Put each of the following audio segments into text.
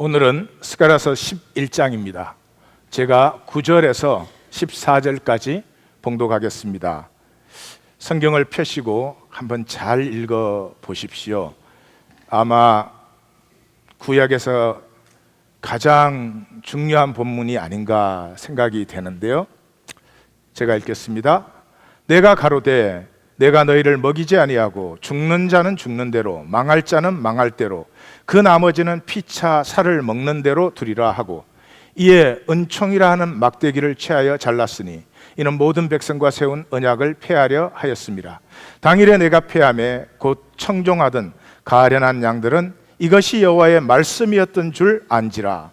오늘은 스가랴서 11장입니다. 제가 9절에서 14절까지 봉독하겠습니다. 성경을 펴시고 한번 잘 읽어 보십시오. 아마 구약에서 가장 중요한 본문이 아닌가 생각이 되는데요. 제가 읽겠습니다. 내가 가로되 내가 너희를 먹이지 아니하고 죽는 자는 죽는 대로 망할 자는 망할 대로 그 나머지는 피차 살을 먹는 대로 두리라 하고 이에 은총이라 하는 막대기를 취하여 잘랐으니 이는 모든 백성과 세운 언약을 폐하려 하였습니다. 당일에 내가 폐함에 곧 청종하던 가련한 양들은 이것이 여호와의 말씀이었던 줄 안지라.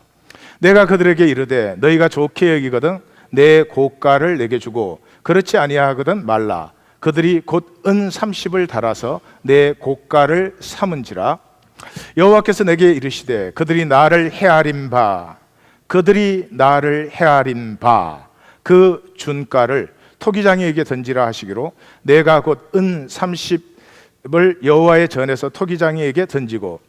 내가 그들에게 이르되 너희가 좋게 여기거든 내 고가를 내게 주고 그렇지 아니하거든 말라. 그들이 곧 은 30을 달아서 내 고가를 삼은지라. 여호와께서 내게 이르시되 그들이 나를 헤아린 바 그 준가를 토기장이에게 던지라 하시기로 내가 곧 은 30을 여호와의 전에서 토기장이에게 던지고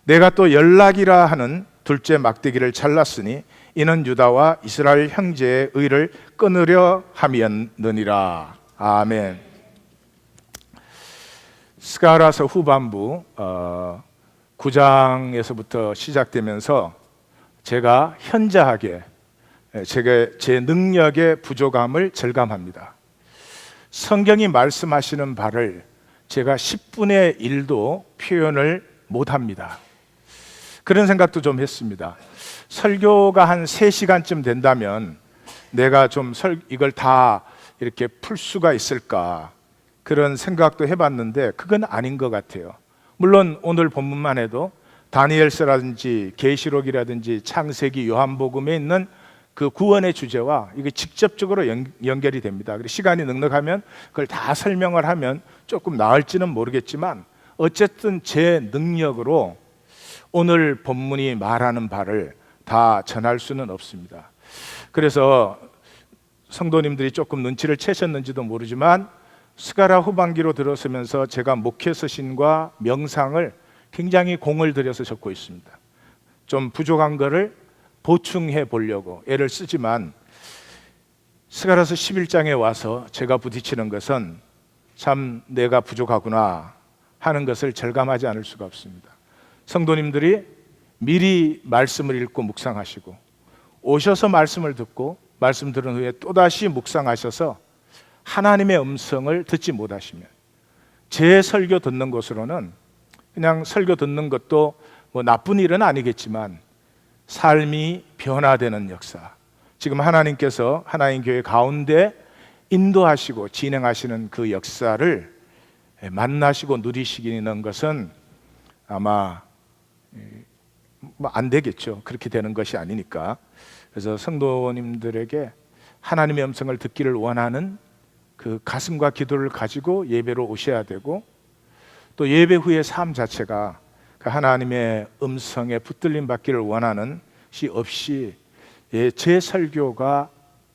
내가 또 연락이라 하는 둘째 막대기를 잘랐으니 이는 유다와 이스라엘 형제의 의를 끊으려 함이었느니라. 아멘. 스가랴서 후반부 9장에서부터 시작되면서 제가 현저하게 제 능력의 부족함을 절감합니다. 성경이 말씀하시는 바를 제가 10분의 1도 표현을 못합니다. 그런 생각도 좀 했습니다. 설교가 한 3시간쯤 된다면 내가 좀 이걸 다 이렇게 풀 수가 있을까 그런 생각도 해봤는데 그건 아닌 것 같아요. 물론 오늘 본문만 해도 다니엘서라든지 계시록이라든지 창세기 요한복음에 있는 그 구원의 주제와 이게 직접적으로 연결이 됩니다. 그래서 시간이 넉넉하면 그걸 다 설명을 하면 조금 나을지는 모르겠지만 어쨌든 제 능력으로 오늘 본문이 말하는 바를 다 전할 수는 없습니다. 그래서 성도님들이 조금 눈치를 채셨는지도 모르지만 스가랴 후반기로 들어서면서 제가 목회 서신과 명상을 굉장히 공을 들여서 적고 있습니다. 좀 부족한 거를 보충해 보려고 애를 쓰지만 스가랴서 11장에 와서 제가 부딪히는 것은 참 내가 부족하구나 하는 것을 절감하지 않을 수가 없습니다. 성도님들이 미리 말씀을 읽고 묵상하시고 오셔서 말씀을 듣고 말씀 들은 후에 또다시 묵상하셔서 하나님의 음성을 듣지 못하시면 제 설교 듣는 것으로는 그냥 설교 듣는 것도 뭐 나쁜 일은 아니겠지만 삶이 변화되는 역사, 지금 하나님께서 하나님 교회 가운데 인도하시고 진행하시는 그 역사를 만나시고 누리시기는 것은 아마 안 되겠죠. 그렇게 되는 것이 아니니까. 그래서 성도님들에게 하나님의 음성을 듣기를 원하는 그 가슴과 기도를 가지고 예배로 오셔야 되고 또 예배 후의 삶 자체가 그 하나님의 음성에 붙들림 받기를 원하는 시 없이 제 설교가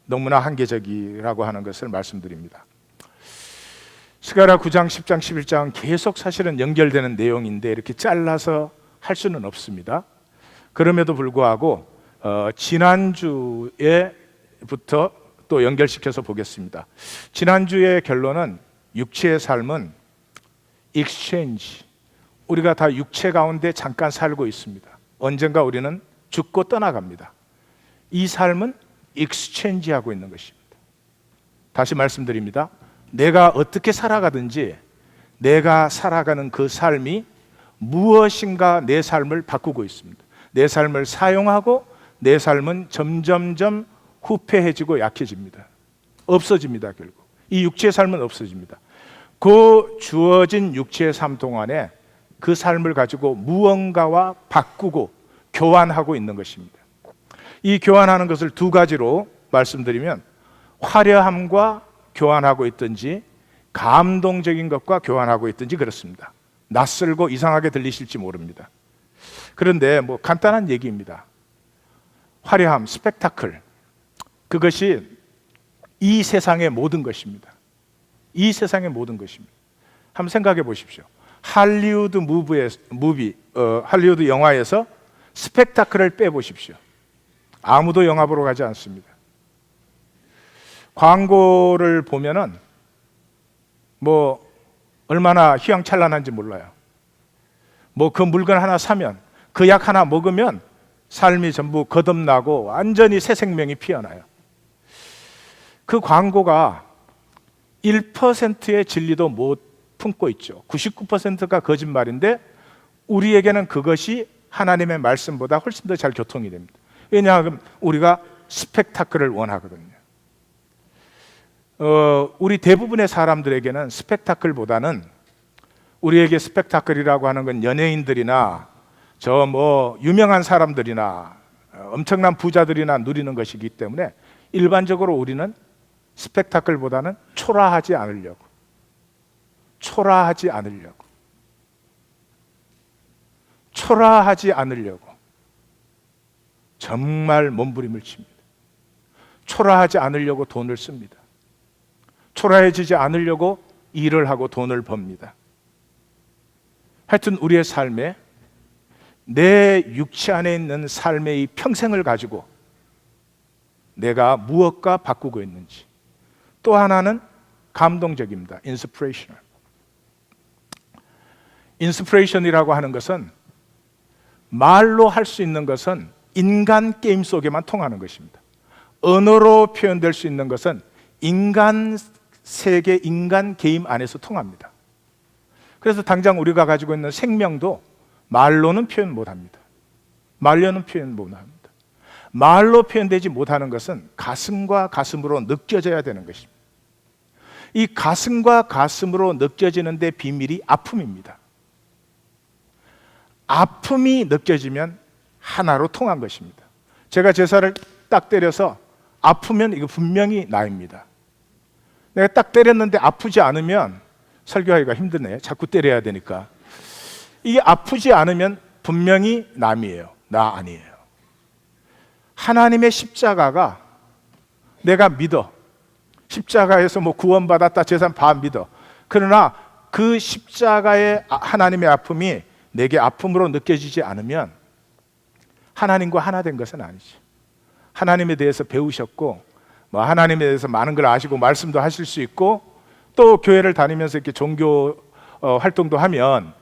너무나 한계적이라고 하는 것을 말씀드립니다. 스가랴 9장, 10장, 11장은 계속 사실은 연결되는 내용인데 이렇게 잘라서 할 수는 없습니다. 그럼에도 불구하고 지난주에부터 또 연결시켜서 보겠습니다. 지난주의 결론은 육체의 삶은 익스체인지, 우리가 다 육체 가운데 잠깐 살고 있습니다. 언젠가 우리는 죽고 떠나갑니다. 이 삶은 익스체인지하고 있는 것입니다. 다시 말씀드립니다. 내가 어떻게 살아가든지 내가 살아가는 그 삶이 무엇인가 내 삶을 바꾸고 있습니다. 내 삶을 사용하고 내 삶은 점점점 후패해지고 약해집니다. 없어집니다. 결국 이 육체의 삶은 없어집니다. 그 주어진 육체의 삶 동안에 그 삶을 가지고 무언가와 바꾸고 교환하고 있는 것입니다. 이 교환하는 것을 두 가지로 말씀드리면 화려함과 교환하고 있든지 감동적인 것과 교환하고 있든지 그렇습니다. 낯설고 이상하게 들리실지 모릅니다. 그런데 뭐 간단한 얘기입니다. 화려함, 스펙타클, 그것이 이 세상의 모든 것입니다. 이 세상의 모든 것입니다. 한번 생각해 보십시오. 할리우드 영화에서 스펙타클을 빼보십시오. 아무도 영화 보러 가지 않습니다. 광고를 보면은 뭐 얼마나 휘황찬란한지 몰라요. 뭐 그 물건 하나 사면, 그 약 하나 먹으면 삶이 전부 거듭나고 완전히 새 생명이 피어나요. 그 광고가 1%의 진리도 못 품고 있죠. 99%가 거짓말인데 우리에게는 그것이 하나님의 말씀보다 훨씬 더 잘 교통이 됩니다. 왜냐하면 우리가 스펙타클을 원하거든요. 우리 대부분의 사람들에게는 스펙타클보다는, 우리에게 스펙타클이라고 하는 건 연예인들이나 저 뭐 유명한 사람들이나 엄청난 부자들이나 누리는 것이기 때문에 일반적으로 우리는 스펙타클보다는 초라하지 않으려고 정말 몸부림을 칩니다. 초라하지 않으려고 돈을 씁니다. 초라해지지 않으려고 일을 하고 돈을 법니다. 하여튼 우리의 삶에, 내 육체 안에 있는 삶의 이 평생을 가지고 내가 무엇과 바꾸고 있는지. 또 하나는 감동적입니다. 인스피레이션이라고 하는 것은, 말로 할 수 있는 것은 인간 게임 속에만 통하는 것입니다. 언어로 표현될 수 있는 것은 인간 세계, 인간 게임 안에서 통합니다. 그래서 당장 우리가 가지고 있는 생명도 말로는 표현 못합니다. 말로 표현되지 못하는 것은 가슴과 가슴으로 느껴져야 되는 것입니다. 이 가슴과 가슴으로 느껴지는 데 비밀이 아픔입니다. 아픔이 느껴지면 하나로 통한 것입니다. 제가 제 살을 딱 때려서 아프면 이거 분명히 나입니다. 내가 딱 때렸는데 아프지 않으면 설교하기가 힘드네. 자꾸 때려야 되니까. 이게 아프지 않으면 분명히 남이에요. 나 아니에요. 하나님의 십자가가, 내가 믿어. 십자가에서 뭐 구원받았다, 재산 다 믿어. 그러나 그 십자가의 하나님의 아픔이 내게 아픔으로 느껴지지 않으면 하나님과 하나 된 것은 아니죠. 하나님에 대해서 배우셨고, 뭐 하나님에 대해서 많은 걸 아시고 말씀도 하실 수 있고, 또 교회를 다니면서 이렇게 종교 활동도 하면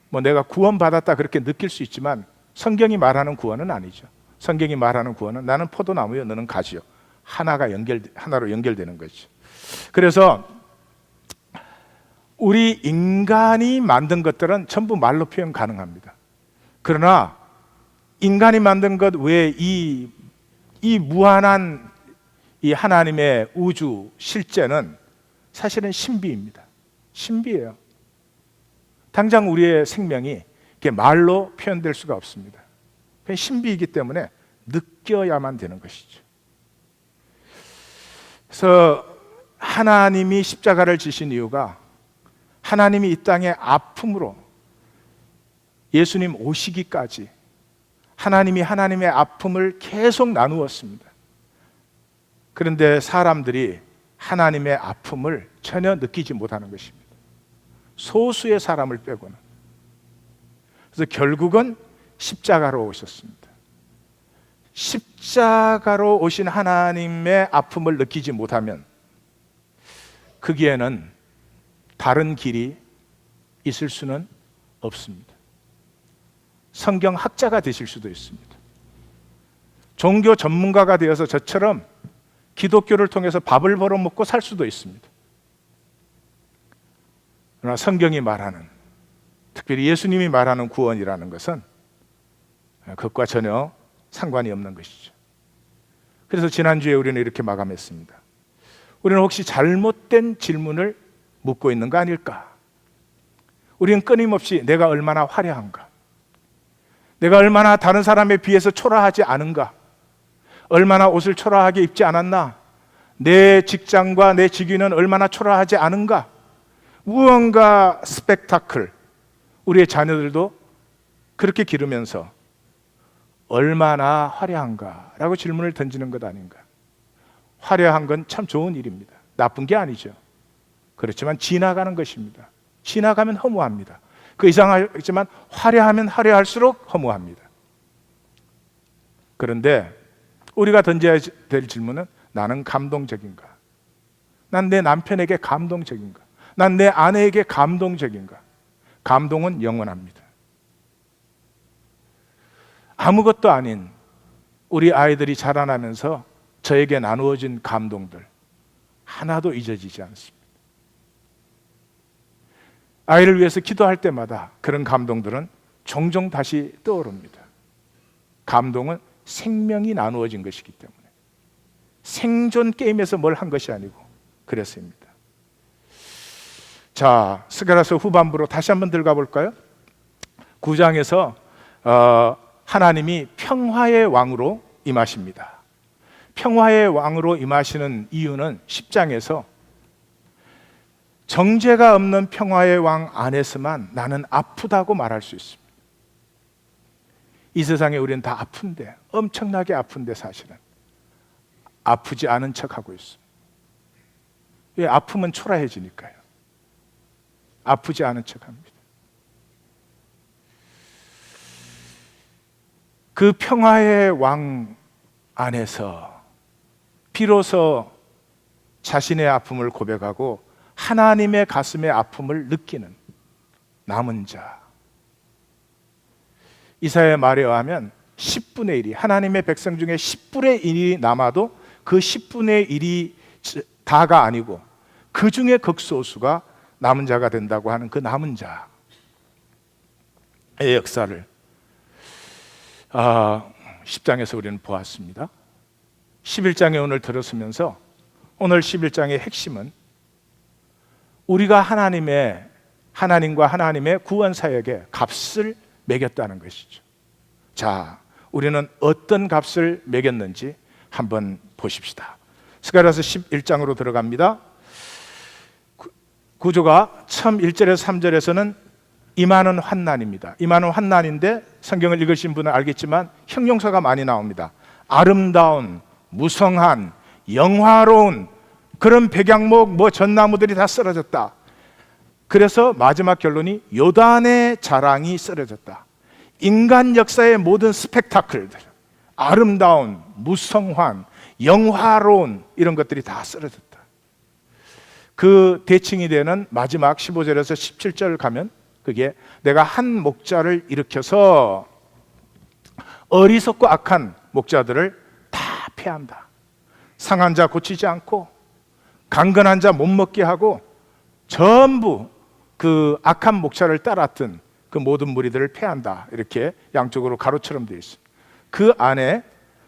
뭐 내가 구원받았다 그렇게 느낄 수 있지만 성경이 말하는 구원은 아니죠. 성경이 말하는 구원은 나는 포도나무요 너는 가지요. 하나로 연결되는 거죠. 그래서 우리 인간이 만든 것들은 전부 말로 표현 가능합니다. 그러나 인간이 만든 것 외에 이 무한한 이 하나님의 우주 실제는 사실은 신비입니다. 신비예요. 당장 우리의 생명이 이렇게 말로 표현될 수가 없습니다. 그냥 신비이기 때문에 느껴야만 되는 것이죠. 그래서 하나님이 십자가를 지신 이유가, 하나님이 이 땅의 아픔으로 예수님 오시기까지 하나님이 하나님의 아픔을 계속 나누었습니다. 그런데 사람들이 하나님의 아픔을 전혀 느끼지 못하는 것입니다. 소수의 사람을 빼고는. 그래서 결국은 십자가로 오셨습니다. 십자가로 오신 하나님의 아픔을 느끼지 못하면 거기에는 다른 길이 있을 수는 없습니다. 성경 학자가 되실 수도 있습니다. 종교 전문가가 되어서 저처럼 기독교를 통해서 밥을 벌어먹고 살 수도 있습니다. 그러나 성경이 말하는, 특별히 예수님이 말하는 구원이라는 것은 그것과 전혀 상관이 없는 것이죠. 그래서 지난주에 우리는 이렇게 마감했습니다. 우리는 혹시 잘못된 질문을 묻고 있는 거 아닐까? 우리는 끊임없이 내가 얼마나 화려한가? 내가 얼마나 다른 사람에 비해서 초라하지 않은가? 얼마나 옷을 초라하게 입지 않았나? 내 직장과 내 직위는 얼마나 초라하지 않은가? 무언가 스펙타클, 우리의 자녀들도 그렇게 기르면서 얼마나 화려한가? 라고 질문을 던지는 것 아닌가? 화려한 건 참 좋은 일입니다. 나쁜 게 아니죠. 그렇지만 지나가는 것입니다. 지나가면 허무합니다. 그 이상하지만 화려하면 화려할수록 허무합니다. 그런데 우리가 던져야 될 질문은 나는 감동적인가? 난 내 남편에게 감동적인가? 난 내 아내에게 감동적인가? 감동은 영원합니다. 아무것도 아닌 우리 아이들이 자라나면서 저에게 나누어진 감동들 하나도 잊어지지 않습니다. 아이를 위해서 기도할 때마다 그런 감동들은 종종 다시 떠오릅니다. 감동은 생명이 나누어진 것이기 때문에, 생존 게임에서 뭘 한 것이 아니고 그랬습니다. 자, 스가랴서 후반부로 다시 한번 들어가 볼까요? 9장에서 하나님이 평화의 왕으로 임하십니다. 평화의 왕으로 임하시는 이유는 10장에서 정죄가 없는 평화의 왕 안에서만 나는 아프다고 말할 수 있습니다. 이 세상에 우리는 다 아픈데, 엄청나게 아픈데 사실은 아프지 않은 척하고 있습니다. 왜? 아프면 초라해지니까요. 아프지 않은 척합니다. 그 평화의 왕 안에서 비로소 자신의 아픔을 고백하고 하나님의 가슴의 아픔을 느끼는 남은 자. 이사야의 말에 의하면 10분의 1이, 하나님의 백성 중에 10분의 1이 남아도 그 10분의 1이 다가 아니고 그 중에 극소수가 남은 자가 된다고 하는 그 남은 자의 역사를 10장에서 우리는 보았습니다. 11장에 오늘 들었으면서 오늘 11장의 핵심은 우리가 하나님과 하나님의 구원 사역에 값을 매겼다는 것이죠. 자, 우리는 어떤 값을 매겼는지 한번 보십시다. 스가랴서 11장으로 들어갑니다. 구조가 처음 1절에서 3절에서는 임하는 환난입니다. 임하는 환난인데 성경을 읽으신 분은 알겠지만 형용사가 많이 나옵니다. 아름다운, 무성한, 영화로운 그런 백양목, 전나무들이 다 쓰러졌다. 그래서 마지막 결론이 요단의 자랑이 쓰러졌다. 인간 역사의 모든 스펙타클들, 아름다운, 무성한, 영화로운 이런 것들이 다 쓰러졌다. 그 대칭이 되는 마지막 15절에서 17절 가면 그게 내가 한 목자를 일으켜서 어리석고 악한 목자들을 다 패한다. 상한 자 고치지 않고 강건한 자 못 먹게 하고 전부 그 악한 목자를 따랐던 그 모든 무리들을 패한다. 이렇게 양쪽으로 가로처럼 되어 있습니다. 그 안에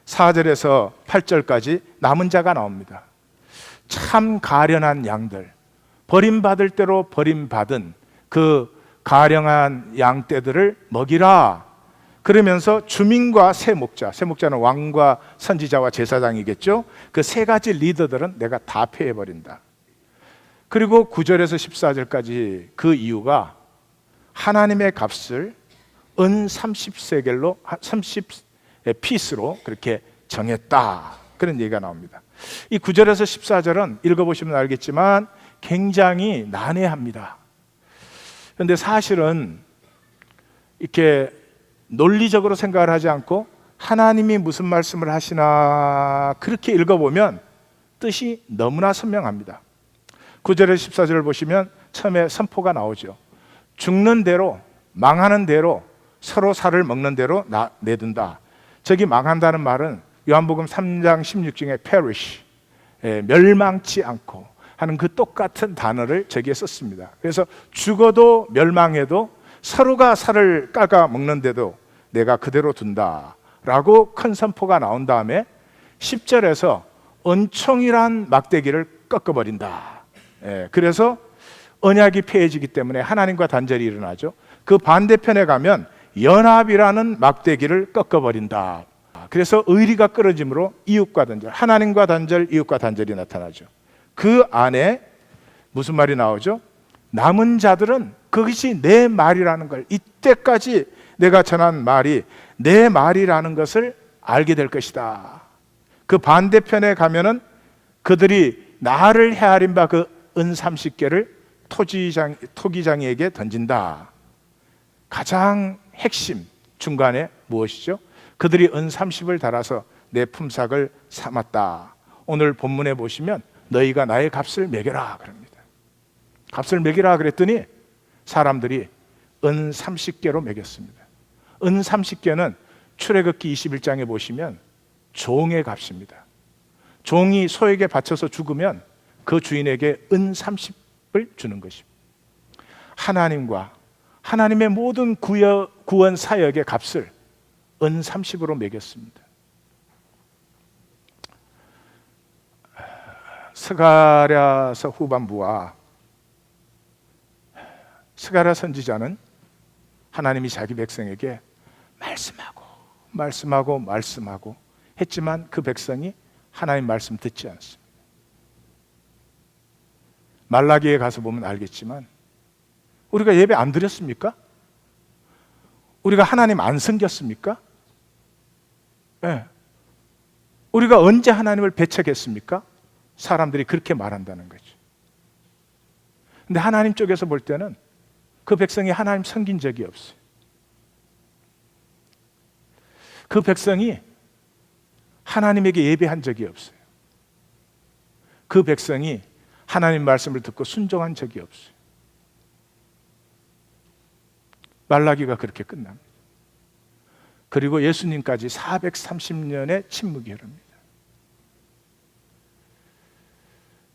4절에서 8절까지 남은 자가 나옵니다. 참 가련한 양들, 버림받을 대로 버림받은 그 가련한 양떼들을 먹이라. 그러면서 주민과 세목자는 왕과 선지자와 제사장이겠죠. 그 세 가지 리더들은 내가 다 폐해버린다. 그리고 9절에서 14절까지 그 이유가 하나님의 값을 은 30세겔로 30피스로 그렇게 정했다. 그런 얘기가 나옵니다. 이 9절에서 14절은 읽어보시면 알겠지만 굉장히 난해합니다. 그런데 사실은 이렇게 논리적으로 생각을 하지 않고 하나님이 무슨 말씀을 하시나 그렇게 읽어보면 뜻이 너무나 선명합니다. 9절에서 14절을 보시면 처음에 선포가 나오죠. 죽는 대로, 망하는 대로, 서로 살을 먹는 대로 내둔다. 저기 망한다는 말은 요한복음 3장 16중에 perish, 멸망치 않고 하는 그 똑같은 단어를 저기에 썼습니다. 그래서 죽어도 멸망해도 서로가 살을 깎아 먹는데도 내가 그대로 둔다 라고 큰 선포가 나온 다음에 10절에서 은총이란 막대기를 꺾어버린다. 그래서 언약이 폐해지기 때문에 하나님과 단절이 일어나죠. 그 반대편에 가면 연합이라는 막대기를 꺾어버린다. 그래서 의리가 끊어짐으로 이웃과 단절, 하나님과 단절, 이웃과 단절이 나타나죠. 그 안에 무슨 말이 나오죠? 남은 자들은 그것이 내 말이라는 걸, 이때까지 내가 전한 말이 내 말이라는 것을 알게 될 것이다. 그 반대편에 가면은 그들이 나를 헤아린 바 그 은 30개를 토기장이에게 던진다. 가장 핵심 중간에 무엇이죠? 그들이 은 30을 달아서 내 품삯을 삼았다. 오늘 본문에 보시면 너희가 나의 값을 매겨라 그럽니다. 값을 매기라 그랬더니 사람들이 은 30개로 매겼습니다. 은 30개는 출애굽기 21장에 보시면 종의 값입니다. 종이 소에게 바쳐서 죽으면 그 주인에게 은 30을 주는 것입니다. 하나님과 하나님의 모든 구원 사역의 값을 은 30으로 매겼습니다. 스가랴서 후반부와 스가랴 선지자는 하나님이 자기 백성에게 말씀하고 했지만 그 백성이 하나님 말씀 듣지 않습니다. 말라기에 가서 보면 알겠지만 우리가 예배 안 드렸습니까? 우리가 하나님 안 섬겼습니까? 네. 우리가 언제 하나님을 배척했습니까? 사람들이 그렇게 말한다는 거죠. 근데 하나님 쪽에서 볼 때는 그 백성이 하나님 섬긴 적이 없어요. 그 백성이 하나님에게 예배한 적이 없어요. 그 백성이 하나님 말씀을 듣고 순종한 적이 없어요. 말라기가 그렇게 끝납니다. 그리고 예수님까지 430년의 침묵이 흐릅니다.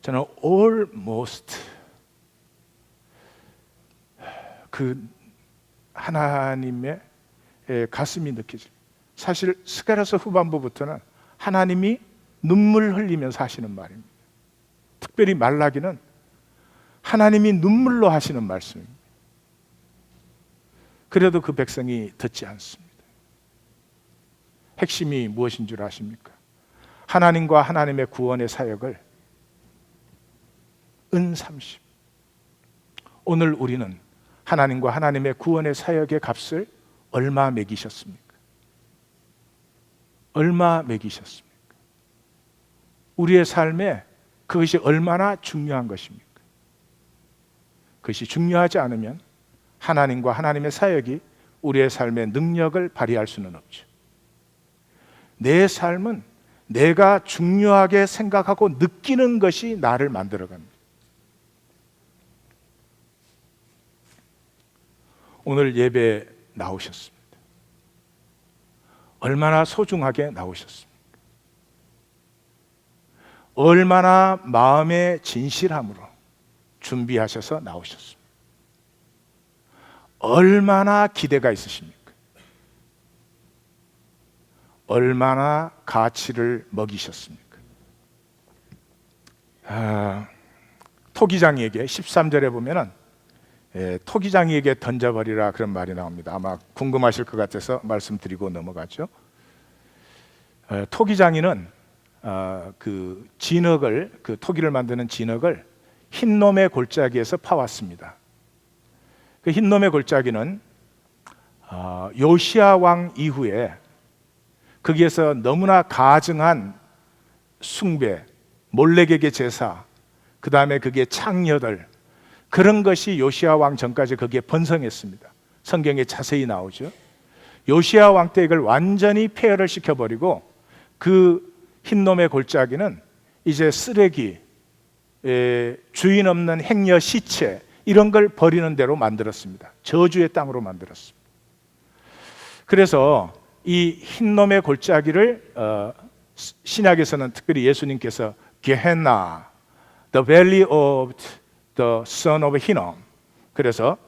저는 almost 그 하나님의 가슴이 느껴집니다. 사실 스가랴서 후반부부터는 하나님이 눈물 흘리면서 하시는 말입니다. 특별히 말라기는 하나님이 눈물로 하시는 말씀입니다. 그래도 그 백성이 듣지 않습니다. 핵심이 무엇인 줄 아십니까? 하나님과 하나님의 구원의 사역을 은 30. 오늘 우리는 하나님과 하나님의 구원의 사역의 값을 얼마 매기셨습니까? 얼마 매기셨습니까? 우리의 삶에 그것이 얼마나 중요한 것입니까? 그것이 중요하지 않으면 하나님과 하나님의 사역이 우리의 삶의 능력을 발휘할 수는 없죠. 내 삶은 내가 중요하게 생각하고 느끼는 것이 나를 만들어갑니다. 오늘 예배에 나오셨습니다. 얼마나 소중하게 나오셨습니까? 얼마나 마음의 진실함으로 준비하셔서 나오셨습니까? 얼마나 기대가 있으십니까? 얼마나 가치를 먹이셨습니까? 토기장이에게 13절에 보면은 토기장이에게 던져버리라 그런 말이 나옵니다. 아마 궁금하실 것 같아서 말씀드리고 넘어가죠. 토기장이는 그 진흙을, 그 토기를 만드는 진흙을 흰놈의 골짜기에서 파왔습니다. 그 흰놈의 골짜기는 요시야 왕 이후에 거기에서 너무나 가증한 숭배, 몰렉에게 제사, 그 다음에 그게 창녀들, 그런 것이 요시야 왕 전까지 거기에 번성했습니다. 성경에 자세히 나오죠. 요시야 왕 때 이걸 완전히 폐허를 시켜버리고 그 흰놈의 골짜기는 이제 쓰레기, 주인 없는 행여 시체 이런 걸 버리는 대로 만들었습니다. 저주의 땅으로 만들었습니다. 그래서 이 흰놈의 골짜기를 신약에서는 특별히 예수님께서 게헨나, the valley of the son of Hinnom, 그래서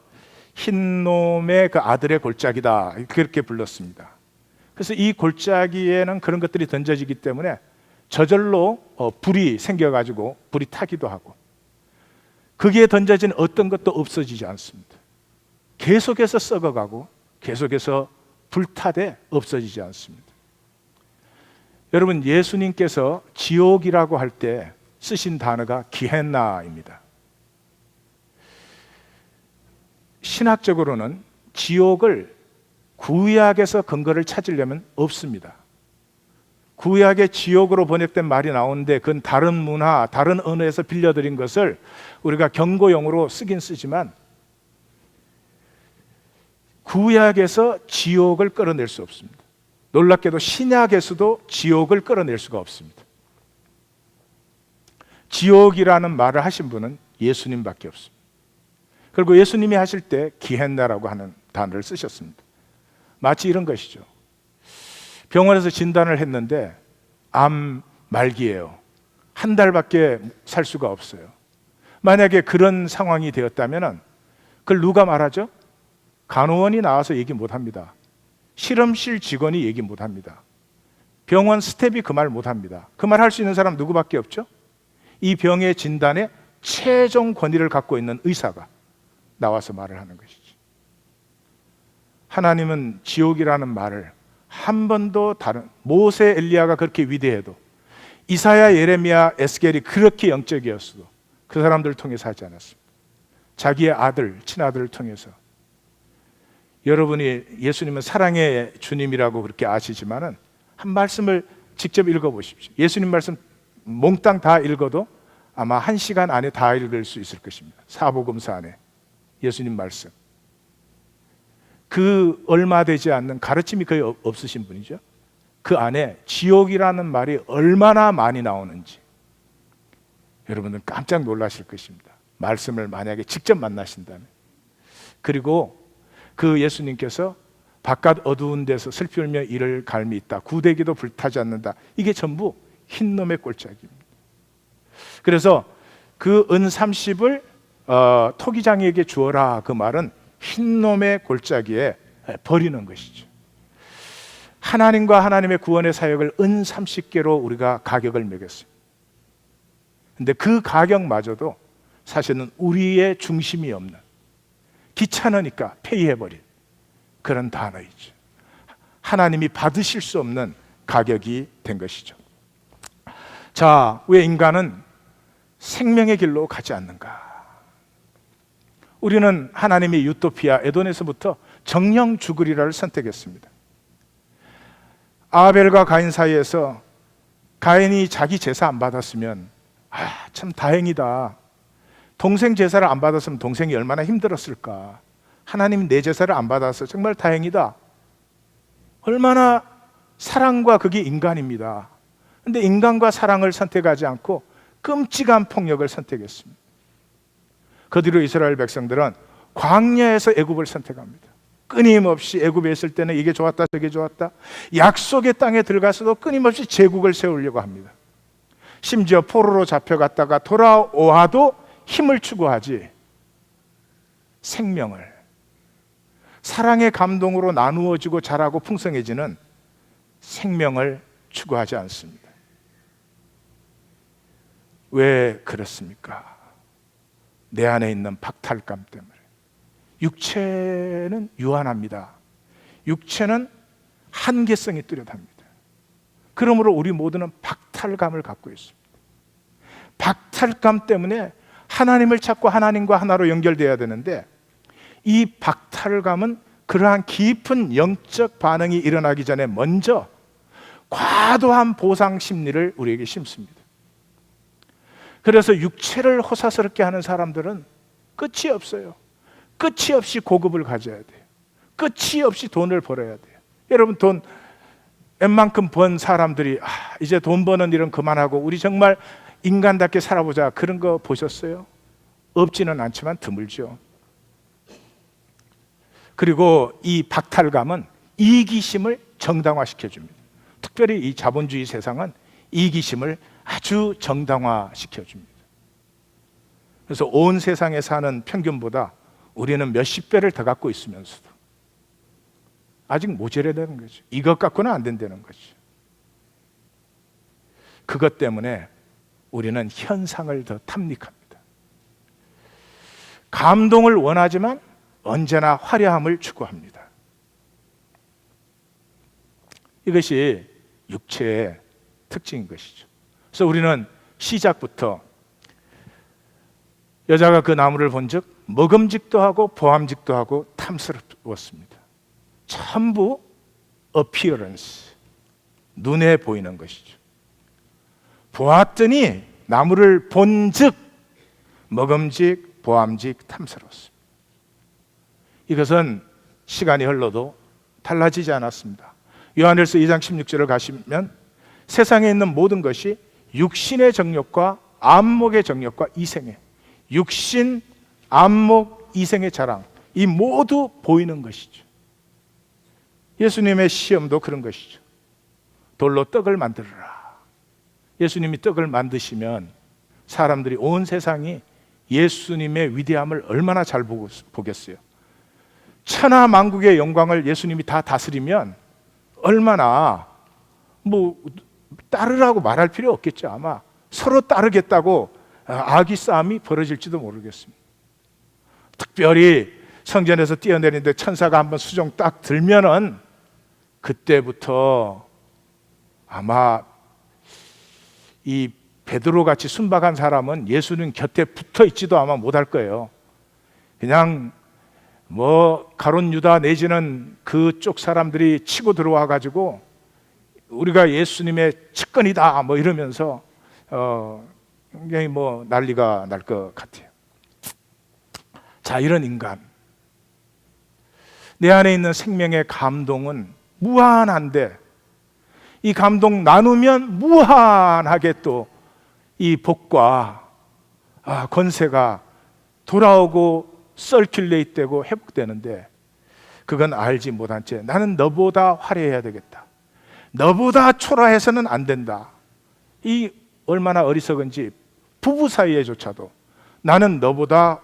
흰놈의 그 아들의 골짜기다 그렇게 불렀습니다. 그래서 이 골짜기에는 그런 것들이 던져지기 때문에 저절로 불이 생겨가지고 불이 타기도 하고, 거기에 던져진 어떤 것도 없어지지 않습니다. 계속해서 썩어가고 계속해서 불타되 없어지지 않습니다. 여러분, 예수님께서 지옥이라고 할 때 쓰신 단어가 기헨나입니다. 신학적으로는 지옥을 구약에서 근거를 찾으려면 없습니다. 구약의 지옥으로 번역된 말이 나오는데 그건 다른 문화, 다른 언어에서 빌려들인 것을 우리가 경고용으로 쓰긴 쓰지만 구약에서 지옥을 끌어낼 수 없습니다. 놀랍게도 신약에서도 지옥을 끌어낼 수가 없습니다. 지옥이라는 말을 하신 분은 예수님밖에 없습니다. 그리고 예수님이 하실 때 기헨나라고 하는 단어를 쓰셨습니다. 마치 이런 것이죠. 병원에서 진단을 했는데 암 말기예요. 한 달밖에 살 수가 없어요. 만약에 그런 상황이 되었다면 그걸 누가 말하죠? 간호원이 나와서 얘기 못합니다. 실험실 직원이 얘기 못합니다. 병원 스텝이 그 말 못합니다. 그 말 할 수 있는 사람 누구밖에 없죠? 이 병의 진단에 최종 권위를 갖고 있는 의사가 나와서 말을 하는 것이죠. 하나님은 지옥이라는 말을 한 번도 다른 모세, 엘리야가 그렇게 위대해도 이사야, 예레미야, 에스겔이 그렇게 영적이었어도 그 사람들을 통해서 하지 않았습니다. 자기의 아들, 친아들을 통해서. 여러분이 예수님은 사랑의 주님이라고 그렇게 아시지만은 한 말씀을 직접 읽어보십시오. 예수님 말씀 몽땅 다 읽어도 아마 1시간 안에 다 읽을 수 있을 것입니다. 사복음서 안에 예수님 말씀. 그 얼마 되지 않는 가르침이 거의 없으신 분이죠. 그 안에 지옥이라는 말이 얼마나 많이 나오는지 여러분들은 깜짝 놀라실 것입니다. 말씀을 만약에 직접 만나신다면. 그리고 그 예수님께서 바깥 어두운 데서 슬피 울며 이를 갈미 있다. 구데기도 불타지 않는다. 이게 전부 흰놈의 꼴짝입니다. 그래서 그 은 30을 토기장이에게 주어라. 그 말은 흰놈의 골짜기에 버리는 것이죠. 하나님과 하나님의 구원의 사역을 은 30개로 우리가 가격을 매겼습니다. 근데 그 가격마저도 사실은 우리의 중심이 없는, 귀찮으니까 폐의해버린 그런 단어이죠. 하나님이 받으실 수 없는 가격이 된 것이죠. 자, 왜 인간은 생명의 길로 가지 않는가? 우리는 하나님의 유토피아 에덴에서부터 정령 죽으리라를 선택했습니다. 아벨과 가인 사이에서 가인이 자기 제사 안 받았으면 참 다행이다. 동생 제사를 안 받았으면 동생이 얼마나 힘들었을까. 하나님 내 제사를 안 받아서 정말 다행이다. 얼마나 사랑과 그게 인간입니다. 근데 인간과 사랑을 선택하지 않고 끔찍한 폭력을 선택했습니다. 그 뒤로 이스라엘 백성들은 광야에서 애굽을 선택합니다. 끊임없이 애굽에 있을 때는 이게 좋았다 저게 좋았다. 약속의 땅에 들어가서도 끊임없이 제국을 세우려고 합니다. 심지어 포로로 잡혀갔다가 돌아와도 힘을 추구하지 생명을, 사랑의 감동으로 나누어지고 자라고 풍성해지는 생명을 추구하지 않습니다. 왜 그렇습니까? 내 안에 있는 박탈감 때문에. 육체는 유한합니다. 육체는 한계성이 뚜렷합니다. 그러므로 우리 모두는 박탈감을 갖고 있습니다. 박탈감 때문에 하나님을 찾고 하나님과 하나로 연결되어야 되는데 이 박탈감은 그러한 깊은 영적 반응이 일어나기 전에 먼저 과도한 보상 심리를 우리에게 심습니다. 그래서 육체를 호사스럽게 하는 사람들은 끝이 없어요. 끝이 없이 고급을 가져야 돼요. 끝이 없이 돈을 벌어야 돼요. 여러분 돈 웬만큼 번 사람들이 이제 돈 버는 일은 그만하고 우리 정말 인간답게 살아보자 그런 거 보셨어요? 없지는 않지만 드물죠. 그리고 이 박탈감은 이기심을 정당화시켜줍니다. 특별히 이 자본주의 세상은 이기심을 아주 정당화시켜줍니다. 그래서 온 세상에 사는 평균보다 우리는 몇십 배를 더 갖고 있으면서도 아직 모자라다는 거죠. 이것 갖고는 안 된다는 거죠. 그것 때문에 우리는 현상을 더 탐닉합니다. 감동을 원하지만 언제나 화려함을 추구합니다. 이것이 육체의 특징인 것이죠. 그래서 우리는 시작부터 여자가 그 나무를 본즉 먹음직도 하고 보암직도 하고 탐스러웠습니다. 전부 appearance, 눈에 보이는 것이죠. 보았더니 나무를 본즉 먹음직, 보암직, 탐스러웠습니다. 이것은 시간이 흘러도 달라지지 않았습니다. 요한일서 2장 16절을 가시면 세상에 있는 모든 것이 육신의 정욕과 안목의 정욕과 이생애, 육신, 안목, 이생의 자랑, 이 모두 보이는 것이죠. 예수님의 시험도 그런 것이죠. 돌로 떡을 만들어라. 예수님이 떡을 만드시면 사람들이, 온 세상이 예수님의 위대함을 얼마나 잘 보겠어요. 천하 만국의 영광을 예수님이 다 다스리면 얼마나 따르라고 말할 필요 없겠죠. 아마 서로 따르겠다고 아기 싸움이 벌어질지도 모르겠습니다. 특별히 성전에서 뛰어내리는데 천사가 한번 수종 딱 들면은 그때부터 아마 이 베드로 같이 순박한 사람은 예수님 곁에 붙어 있지도 아마 못할 거예요. 그냥 가룟 유다 내지는 그쪽 사람들이 치고 들어와 가지고 우리가 예수님의 측근이다 이러면서 굉장히 난리가 날 것 같아요. 자, 이런 인간, 내 안에 있는 생명의 감동은 무한한데 이 감동 나누면 무한하게 또 이 복과 권세가 돌아오고 서큘레이트 되고 회복되는데, 그건 알지 못한 채 나는 너보다 화려해야 되겠다, 너보다 초라해서는 안 된다, 이 얼마나 어리석은지 부부 사이에조차도 나는 너보다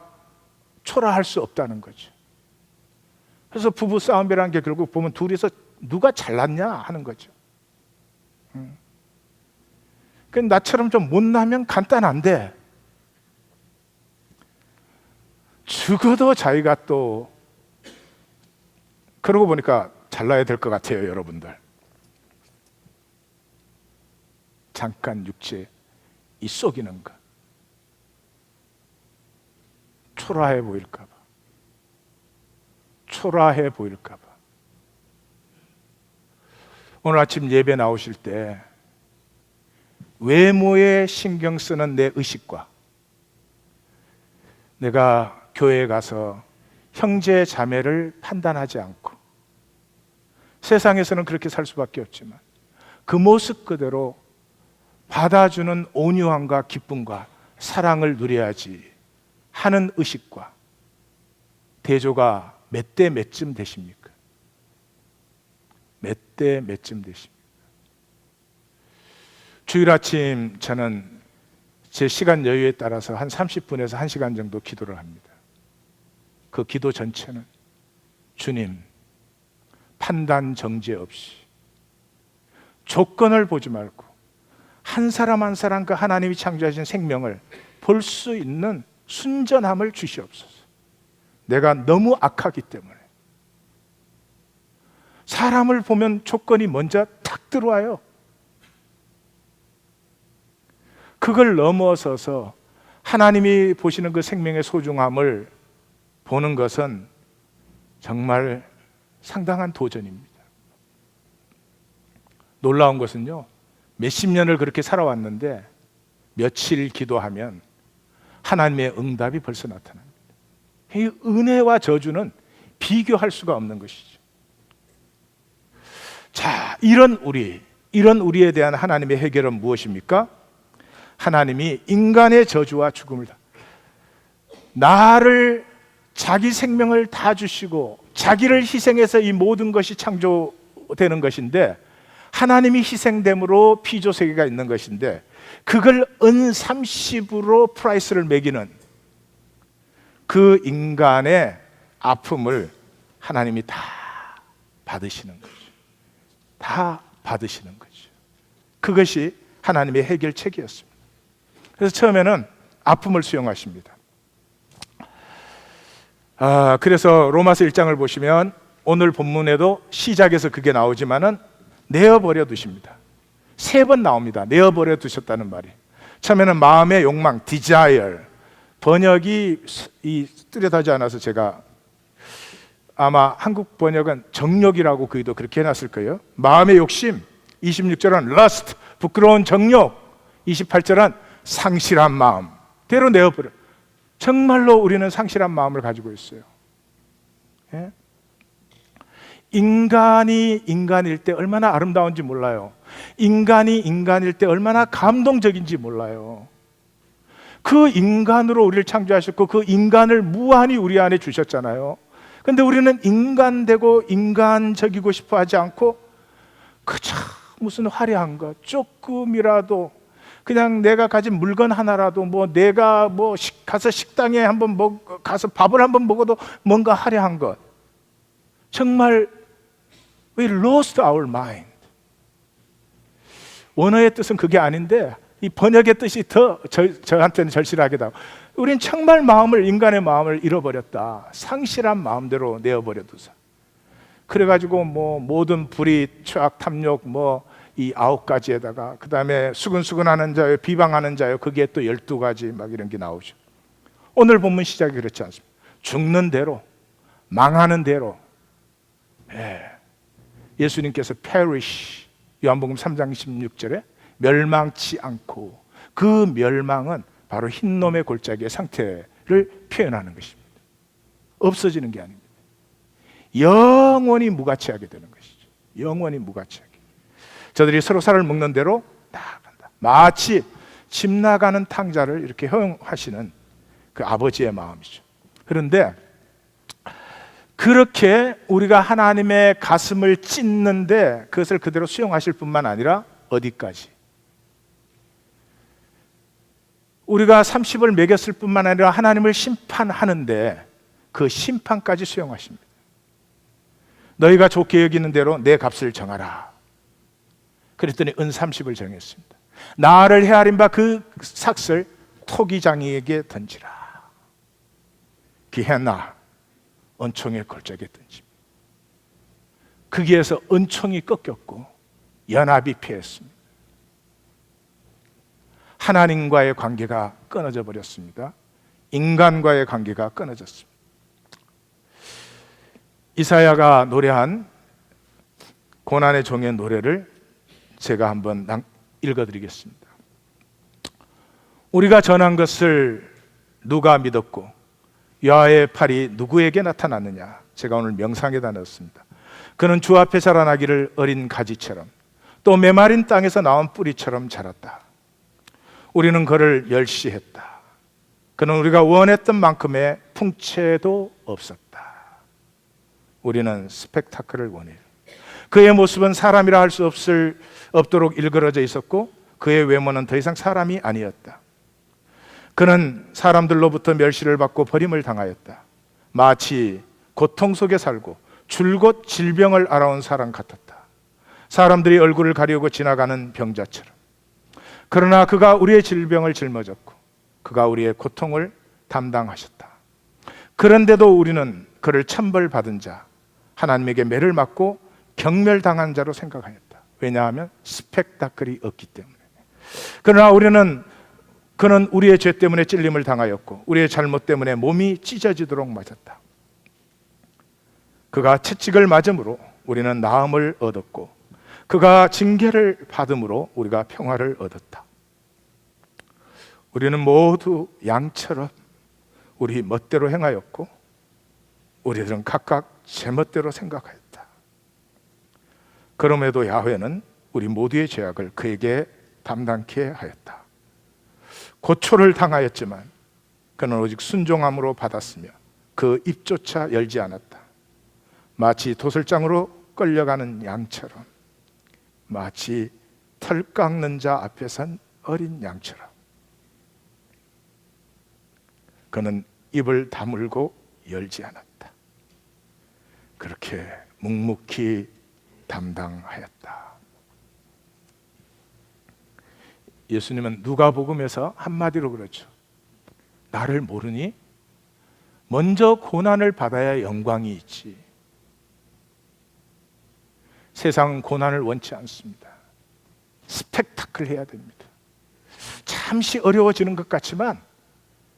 초라할 수 없다는 거죠. 그래서 부부 싸움이라는 게 결국 보면 둘이서 누가 잘났냐 하는 거죠. 그 나처럼 좀 못나면 간단한데 죽어도 자기가 또 그러고 보니까 잘나야 될 것 같아요. 여러분들, 잠깐 육체 이 속이는 것, 초라해 보일까 봐, 초라해 보일까 봐. 오늘 아침 예배 나오실 때 외모에 신경 쓰는 내 의식과 내가 교회에 가서 형제 자매를 판단하지 않고, 세상에서는 그렇게 살 수밖에 없지만 그 모습 그대로 받아주는 온유함과 기쁨과 사랑을 누려야지 하는 의식과 대조가 몇 대 몇쯤 되십니까? 몇 대 몇쯤 되십니까? 주일 아침 저는 제 시간 여유에 따라서 한 30분에서 1시간 정도 기도를 합니다. 그 기도 전체는 주님, 판단 정죄 없이 조건을 보지 말고 한 사람 한 사람 그 하나님이 창조하신 생명을 볼 수 있는 순전함을 주시옵소서. 내가 너무 악하기 때문에 사람을 보면 조건이 먼저 탁 들어와요. 그걸 넘어서서 하나님이 보시는 그 생명의 소중함을 보는 것은 정말 상당한 도전입니다. 놀라운 것은요, 몇십 년을 그렇게 살아왔는데 며칠 기도하면 하나님의 응답이 벌써 나타납니다. 이 은혜와 저주는 비교할 수가 없는 것이죠. 자, 이런 우리에 대한 하나님의 해결은 무엇입니까? 하나님이 인간의 저주와 죽음을 나를, 자기 생명을 다 주시고 자기를 희생해서 이 모든 것이 창조되는 것인데, 하나님이 희생됨으로 피조세계가 있는 것인데, 그걸 은 30으로 프라이스를 매기는 그 인간의 아픔을 하나님이 다 받으시는 거죠. 다 받으시는 거죠. 그것이 하나님의 해결책이었습니다. 그래서 처음에는 아픔을 수용하십니다. 그래서 로마서 1장을 보시면 오늘 본문에도 시작에서 그게 나오지만은 내어버려 두십니다. 3번 나옵니다. 내어버려 두셨다는 말이. 처음에는 마음의 욕망, desire. 번역이 뚜렷하지 않아서 제가 아마 한국 번역은 정욕이라고 그이도 그렇게 해놨을 거예요. 마음의 욕심. 26절은 lust, 부끄러운 정욕. 28절은 상실한 마음. 대로 내어버려. 정말로 우리는 상실한 마음을 가지고 있어요. 예? 인간이 인간일 때 얼마나 아름다운지 몰라요. 인간이 인간일 때 얼마나 감동적인지 몰라요. 그 인간으로 우리를 창조하셨고 그 인간을 무한히 우리 안에 주셨잖아요. 근데 우리는 인간 되고 인간적이고 싶어 하지 않고 그저 무슨 화려한 것 조금이라도, 그냥 내가 가진 물건 하나라도, 내가 가서 식당에 한번 가서 밥을 한번 먹어도 뭔가 화려한 것. 정말 we lost our mind. 원어의 뜻은 그게 아닌데 이 번역의 뜻이 더 저한테는 절실하게 다가와요. 우린 정말 인간의 마음을 잃어버렸다. 상실한 마음대로 내어버려두자. 그래가지고 모든 불의, 추악, 탐욕, 이 9가지에다가 그 다음에 수근수근하는 자요, 비방하는 자요, 그게 또 12가지 막 이런 게 나오죠. 오늘 본문 시작이 그렇지 않습니까? 죽는 대로, 망하는 대로. 예수님께서 perish, 요한복음 3장 16절에 멸망치 않고, 그 멸망은 바로 흰놈의 골짜기의 상태를 표현하는 것입니다. 없어지는 게 아닙니다. 영원히 무가치하게 되는 것이죠. 영원히 무가치하게. 저들이 서로 살을 먹는 대로 나아간다. 마치 집 나가는 탕자를 이렇게 허용하시는 그 아버지의 마음이죠. 그런데 그렇게 우리가 하나님의 가슴을 찢는데 그것을 그대로 수용하실 뿐만 아니라 어디까지? 우리가 30을 매겼을 뿐만 아니라 하나님을 심판하는데 그 심판까지 수용하십니다. 너희가 좋게 여기는 대로 내 값을 정하라. 그랬더니 은 30을 정했습니다. 나를 헤아린 바 그 삭을 토기장이에게 던지라. 기헤나, 은총의 골짜기에 던집니다. 거기에서 은총이 꺾였고 연합이 피했습니다. 하나님과의 관계가 끊어져 버렸습니다. 인간과의 관계가 끊어졌습니다. 이사야가 노래한 고난의 종의 노래를 제가 한번 읽어드리겠습니다. 우리가 전한 것을 누가 믿었고 여호와의 팔이 누구에게 나타났느냐. 제가 오늘 명상에다 넣었습니다. 그는 주 앞에 자라나기를 어린 가지처럼 또 메마른 땅에서 나온 뿌리처럼 자랐다. 우리는 그를 멸시했다. 그는 우리가 원했던 만큼의 풍채도 없었다. 우리는 스펙타클을 원해요. 그의 모습은 사람이라 할 수 없도록 일그러져 있었고 그의 외모는 더 이상 사람이 아니었다. 그는 사람들로부터 멸시를 받고 버림을 당하였다. 마치 고통 속에 살고 줄곧 질병을 앓아온 사람 같았다. 사람들이 얼굴을 가리우고 지나가는 병자처럼. 그러나 그가 우리의 질병을 짊어졌고 그가 우리의 고통을 담당하셨다. 그런데도 우리는 그를 천벌받은 자, 하나님에게 매를 맞고 경멸당한 자로 생각하였다. 왜냐하면 스펙타클이 없기 때문에. 그러나 그는 우리의 죄 때문에 찔림을 당하였고 우리의 잘못 때문에 몸이 찢어지도록 맞았다. 그가 채찍을 맞음으로 우리는 나음을 얻었고 그가 징계를 받음으로 우리가 평화를 얻었다. 우리는 모두 양처럼 우리 멋대로 행하였고 우리들은 각각 제멋대로 생각하였다. 그럼에도 야훼는 우리 모두의 죄악을 그에게 담당케 하였다. 고초를 당하였지만 그는 오직 순종함으로 받았으며 그 입조차 열지 않았다. 마치 도살장으로 끌려가는 양처럼, 마치 털 깎는 자 앞에 선 어린 양처럼 그는 입을 다물고 열지 않았다. 그렇게 묵묵히 담당하였다. 예수님은 누가복음에서 한마디로 그러죠. 나를 모르니? 먼저 고난을 받아야 영광이 있지. 세상은 고난을 원치 않습니다. 스펙타클 해야 됩니다. 잠시 어려워지는 것 같지만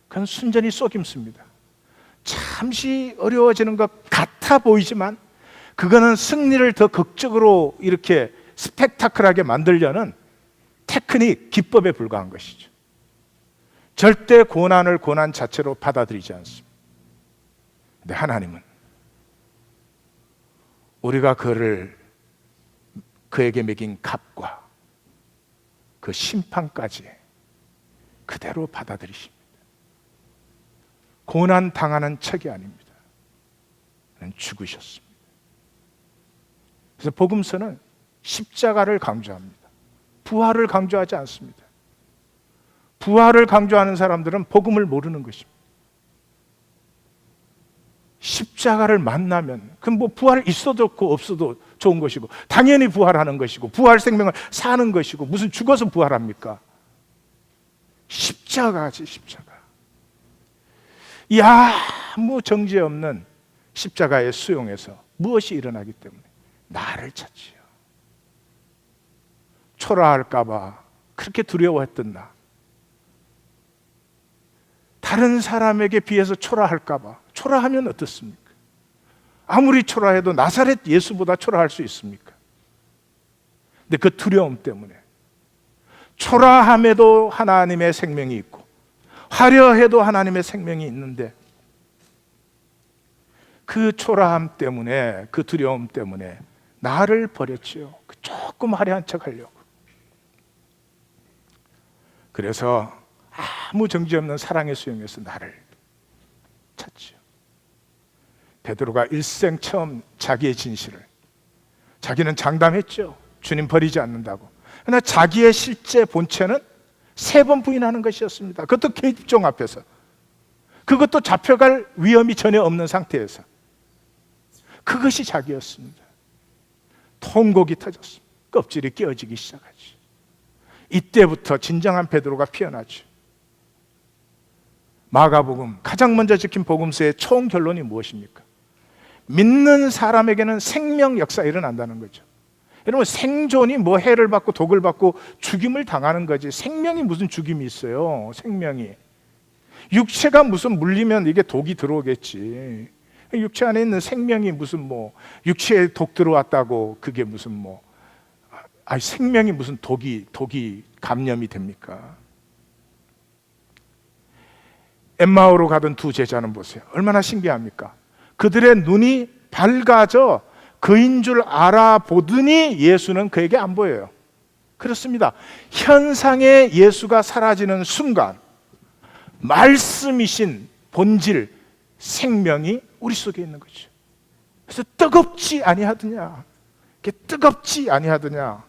그건 순전히 속임수입니다. 잠시 어려워지는 것 같아 보이지만 그거는 승리를 더 극적으로 이렇게 스펙타클하게 만들려는 테크닉, 기법에 불과한 것이죠. 절대 고난을 고난 자체로 받아들이지 않습니다. 근데 하나님은 우리가 그에게 매긴 값과 그 심판까지 그대로 받아들이십니다. 고난 당하는 척이 아닙니다. 죽으셨습니다. 그래서 복음서는 십자가를 강조합니다. 부활을 강조하지 않습니다. 부활을 강조하는 사람들은 복음을 모르는 것입니다. 십자가를 만나면 그럼 뭐 부활 있어도 없고 없어도 좋은 것이고 당연히 부활하는 것이고 부활 생명을 사는 것이고 무슨 죽어서 부활합니까? 십자가지 십자가. 이 아무 정죄 없는 십자가의 수용에서 무엇이 일어나기 때문에 나를 찾지요. 초라할까 봐 그렇게 두려워했던 나, 다른 사람에게 비해서 초라할까 봐. 초라하면 어떻습니까? 아무리 초라해도 나사렛 예수보다 초라할 수 있습니까? 근데 그 두려움 때문에 초라함에도 하나님의 생명이 있고 화려해도 하나님의 생명이 있는데 그 초라함 때문에, 그 두려움 때문에 나를 버렸지요. 조금 화려한 척 하려고. 그래서 아무 정지 없는 사랑의 수용에서 나를 찾지요. 베드로가 일생 처음 자기의 진실을, 자기는 장담했죠. 주님 버리지 않는다고. 그러나 자기의 실제 본체는 3번 부인하는 것이었습니다. 그것도 개입종 앞에서, 그것도 잡혀갈 위험이 전혀 없는 상태에서. 그것이 자기였습니다. 통곡이 터졌습니다. 껍질이 깨어지기 시작하지. 이때부터 진정한 베드로가 피어나죠. 마가복음 가장 먼저 적힌 복음서의 총 결론이 무엇입니까? 믿는 사람에게는 생명 역사가 일어난다는 거죠. 여러분, 생존이 뭐 해를 받고 독을 받고 죽임을 당하는 거지, 생명이 무슨 죽임이 있어요? 생명이. 육체가 무슨 물리면 이게 독이 들어오겠지. 육체 안에 있는 생명이 무슨 뭐 육체에 독 들어왔다고 그게 무슨 뭐 생명이 무슨 독이 감염이 됩니까? 엠마오로 가던 2 제자는 보세요. 얼마나 신기합니까? 그들의 눈이 밝아져 그인 줄 알아보더니 예수는 그에게 안 보여요. 그렇습니다. 현상의 예수가 사라지는 순간 말씀이신 본질, 생명이 우리 속에 있는 거죠. 그래서 뜨겁지 아니하더냐, 이게 뜨겁지 아니하더냐.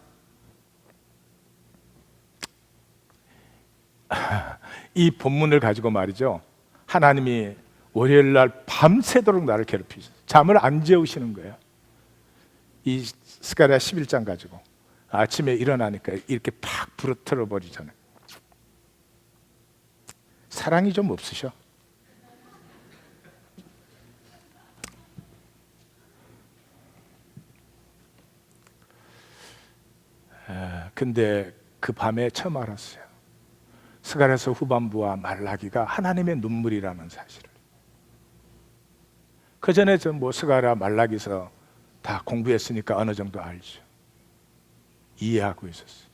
이 본문을 가지고 말이죠, 하나님이 월요일 날 밤새도록 나를 괴롭히셨어요. 잠을 안 재우시는 거예요. 이 스가랴 11장 가지고 아침에 일어나니까 이렇게 팍 부러뜨려 버리잖아요. 사랑이 좀 없으셔? 근데 그 밤에 처음 알았어요. 스가랴서 후반부와 말라기가 하나님의 눈물이라는 사실을. 그 전에 저 뭐 스가랴 말라기서 다 공부했으니까 어느 정도 알죠. 이해하고 있었어요.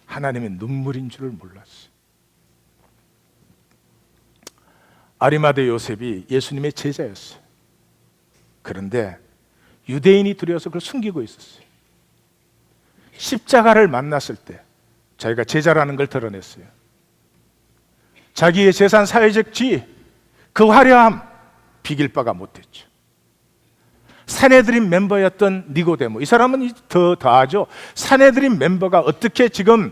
하나님의 눈물인 줄을 몰랐어요. 아리마대 요셉이 예수님의 제자였어요. 그런데 유대인이 두려워서 그걸 숨기고 있었어요. 십자가를 만났을 때 자기가 제자라는 걸 드러냈어요. 자기의 재산, 사회적 지위, 그 화려함 비길 바가 못했죠. 산헤드린 멤버였던 니고데모, 이 사람은 더 더하죠. 산헤드린 멤버가 어떻게 지금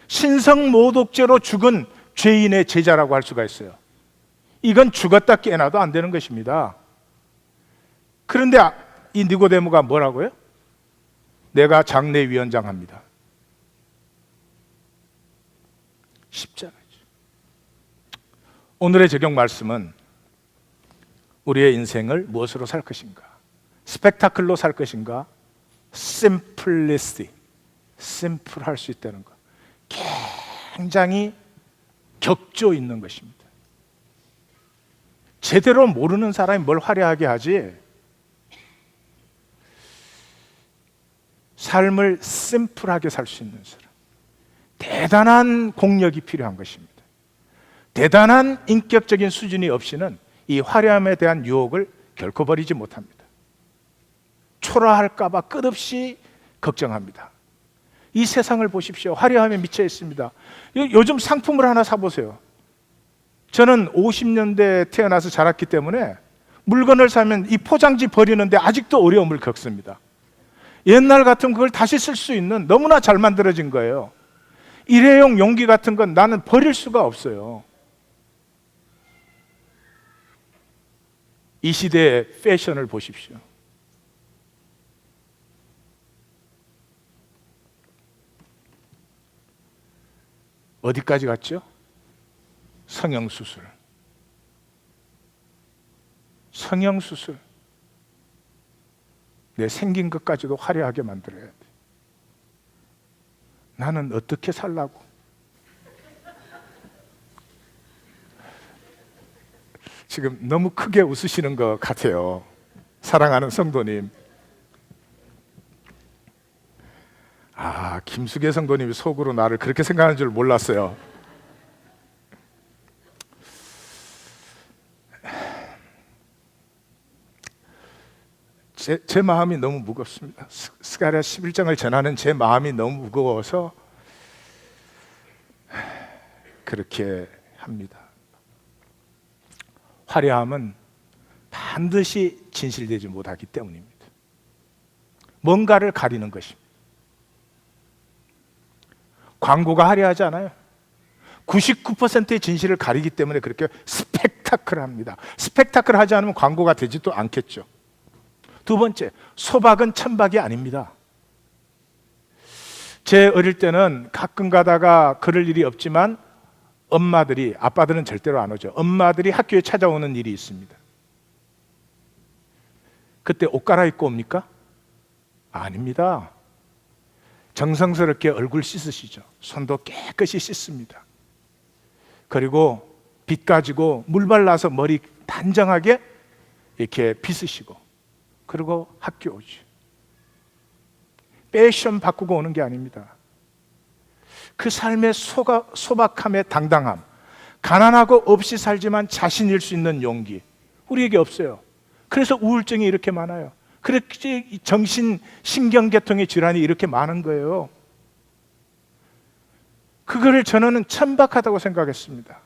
신성모독죄로 죽은 죄인의 제자라고 할 수가 있어요? 이건 죽었다 깨어나도 안 되는 것입니다. 그런데 이 니고데모가 뭐라고요? 내가 장례위원장 합니다. 십자가죠. 오늘의 적용 말씀은 우리의 인생을 무엇으로 살 것인가? 스펙타클로 살 것인가? 심플리스티, 심플할 수 있다는 것, 굉장히 격조 있는 것입니다. 제대로 모르는 사람이 뭘 화려하게 하지, 삶을 심플하게 살 수 있는 사람, 대단한 공력이 필요한 것입니다. 대단한 인격적인 수준이 없이는 이 화려함에 대한 유혹을 결코 버리지 못합니다. 초라할까 봐 끝없이 걱정합니다. 이 세상을 보십시오. 화려함에 미쳐 있습니다. 요즘 상품을 하나 사보세요. 저는 50년대에 태어나서 자랐기 때문에 물건을 사면 이 포장지 버리는데 아직도 어려움을 겪습니다. 옛날 같은 그걸 다시 쓸 수 있는 너무나 잘 만들어진 거예요. 일회용 용기 같은 건 나는 버릴 수가 없어요. 이 시대의 패션을 보십시오. 어디까지 갔죠? 성형수술. 성형수술. 내 생긴 것까지도 화려하게 만들어야 돼. 나는 어떻게 살라고? 지금 너무 크게 웃으시는 것 같아요. 사랑하는 성도님. 김수계 성도님이 속으로 나를 그렇게 생각하는 줄 몰랐어요. 제 마음이 너무 무겁습니다. 스가랴 11장을 전하는 제 마음이 너무 무거워서 그렇게 합니다. 화려함은 반드시 진실되지 못하기 때문입니다. 뭔가를 가리는 것입니다. 광고가 화려하지 않아요. 99%의 진실을 가리기 때문에 그렇게 스펙타클합니다. 스펙타클하지 않으면 광고가 되지도 않겠죠. 두 번째, 소박은 천박이 아닙니다. 제 어릴 때는 가끔 가다가 그럴 일이 없지만 엄마들이, 아빠들은 절대로 안 오죠. 엄마들이 학교에 찾아오는 일이 있습니다. 그때 옷 갈아입고 옵니까? 아닙니다. 정성스럽게 얼굴 씻으시죠. 손도 깨끗이 씻습니다. 그리고 빗 가지고 물 발라서 머리 단정하게 이렇게 빗으시고, 그리고 학교 오죠. 패션 바꾸고 오는 게 아닙니다. 그 삶의 소박함의 당당함, 가난하고 없이 살지만 자신일 수 있는 용기, 우리에게 없어요. 그래서 우울증이 이렇게 많아요. 그렇게 신경계통의 질환이 이렇게 많은 거예요. 그거를 저는 천박하다고 생각했습니다.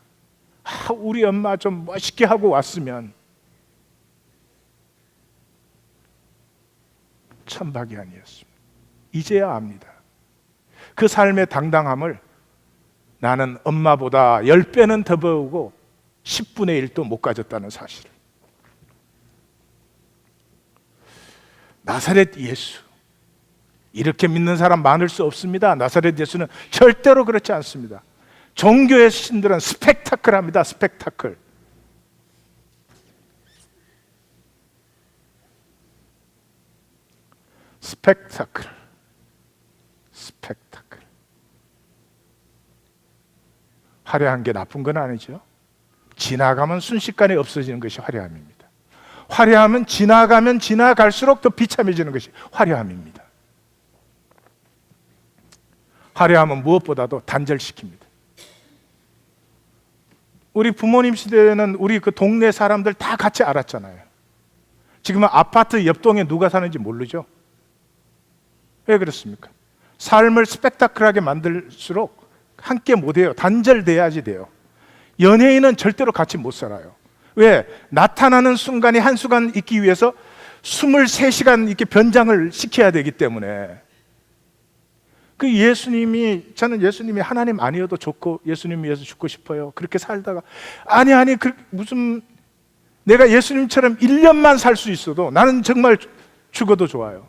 우리 엄마 좀 멋있게 하고 왔으면. 천박이 아니었습니다. 이제야 압니다. 그 삶의 당당함을 나는 엄마보다 10배는 더 배우고 10분의 1도 못 가졌다는 사실을. 나사렛 예수, 이렇게 믿는 사람 많을 수 없습니다. 나사렛 예수는 절대로 그렇지 않습니다. 종교의 신들은 스펙타클합니다. 스펙타클. 스펙타클. 스펙타클. 화려한 게 나쁜 건 아니죠. 지나가면 순식간에 없어지는 것이 화려함입니다. 화려함은 지나가면 지나갈수록 더 비참해지는 것이 화려함입니다. 화려함은 무엇보다도 단절시킵니다. 우리 부모님 시대에는 우리 그 동네 사람들 다 같이 알았잖아요. 지금은 아파트 옆동에 누가 사는지 모르죠. 왜 그렇습니까? 삶을 스펙타클하게 만들수록 함께 못해요. 단절돼야지 돼요. 연예인은 절대로 같이 못 살아요. 왜? 나타나는 순간이 한순간 있기 위해서 23시간 이렇게 변장을 시켜야 되기 때문에. 저는 예수님이 하나님 아니어도 좋고 예수님 위해서 죽고 싶어요. 그렇게 살다가 아니 무슨 내가 예수님처럼 1년만 살 수 있어도 나는 정말 죽어도 좋아요.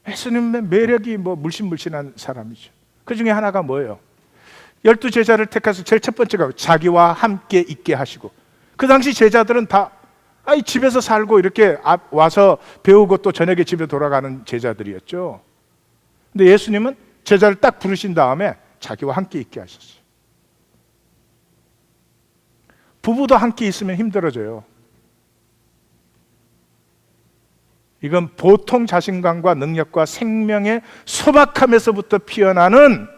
예수님의 매력이 물씬물씬한 사람이죠. 그 중에 하나가 뭐예요? 12제자를 택해서 제일 첫 번째가 자기와 함께 있게 하시고, 그 당시 제자들은 다 집에서 살고 이렇게 와서 배우고 또 저녁에 집에 돌아가는 제자들이었죠. 근데 예수님은 제자를 딱 부르신 다음에 자기와 함께 있게 하셨어요. 부부도 함께 있으면 힘들어져요. 이건 보통 자신감과 능력과 생명의 소박함에서부터 피어나는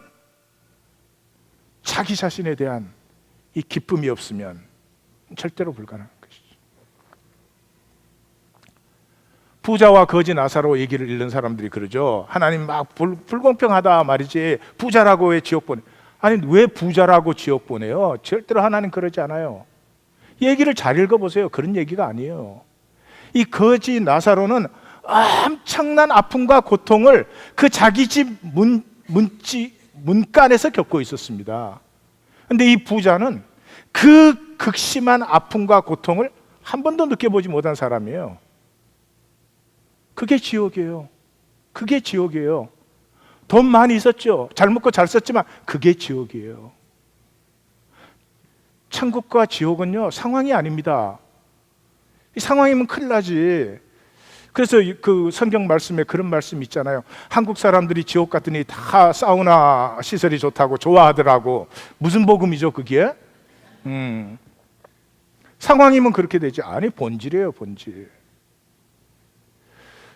자기 자신에 대한 이 기쁨이 없으면 절대로 불가능한 것이죠. 부자와 거지 나사로 얘기를 읽는 사람들이 그러죠. 하나님 막 불공평하다 말이지. 부자라고 왜 지옥 보내? 아니, 왜 부자라고 지옥 보내요? 절대로 하나님 그러지 않아요. 얘기를 잘 읽어보세요. 그런 얘기가 아니에요. 이 거지 나사로는 엄청난 아픔과 고통을 그 자기 집 문간에서 겪고 있었습니다. 그런데 이 부자는 그 극심한 아픔과 고통을 한 번도 느껴보지 못한 사람이에요. 그게 지옥이에요. 그게 지옥이에요. 돈 많이 있었죠. 잘 먹고 잘 썼지만 그게 지옥이에요. 천국과 지옥은요, 상황이 아닙니다. 이 상황이면 큰일 나지. 그래서 그 성경 말씀에 그런 말씀 있잖아요. 한국 사람들이 지옥 갔더니 다 사우나 시설이 좋다고 좋아하더라고. 무슨 복음이죠, 그게? 상황이면 그렇게 되지. 아니, 본질이에요, 본질.